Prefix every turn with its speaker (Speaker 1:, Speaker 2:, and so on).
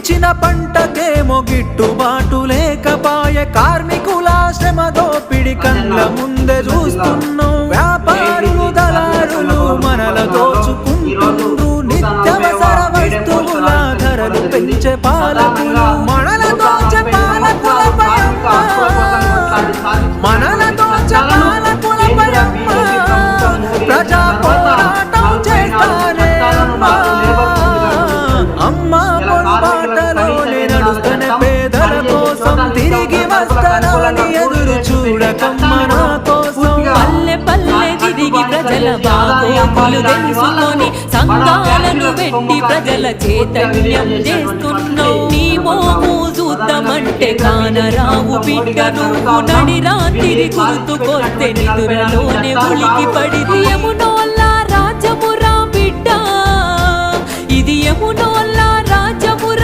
Speaker 1: పండించిన పంటకేమో గిట్టుబాటు లేకపాయే కార్మికుల శ్రమ దోపిడి కండ్ల ముందే చూస్తున్నాం వ్యాపారులు దళారులు మనల దోచుకుంటుండ్రు నిత్యావసర వస్తువుల ధరలు పెంచే పాలకులు మనల దోచే పాలకులపై మనల దోచే పాలకులపై ప్రజా పోరాటం చేస్తానే అమ్మా పొరపాటలోనే నడుస్తనే పేదల కోసం తిరిగి వస్తానని ఎదురు చూడకమ్మ నా కోసం
Speaker 2: పల్లె పల్లె తిరిగి ప్రజల బాగోగులు తెలుసుకొని సంఘాలను పెట్టి ప్రజల చైతన్యం చేస్తున్నావు నీ మోము చూద్దామంటే కానరావు బిడ్డ నువ్వు నడి రాత్రి గుర్తుకొస్తే నిదురలోనే ఉలికి పడి యమునోళ్ళ రాజమురా బిడ్డ ఇది యమునోళ్ళ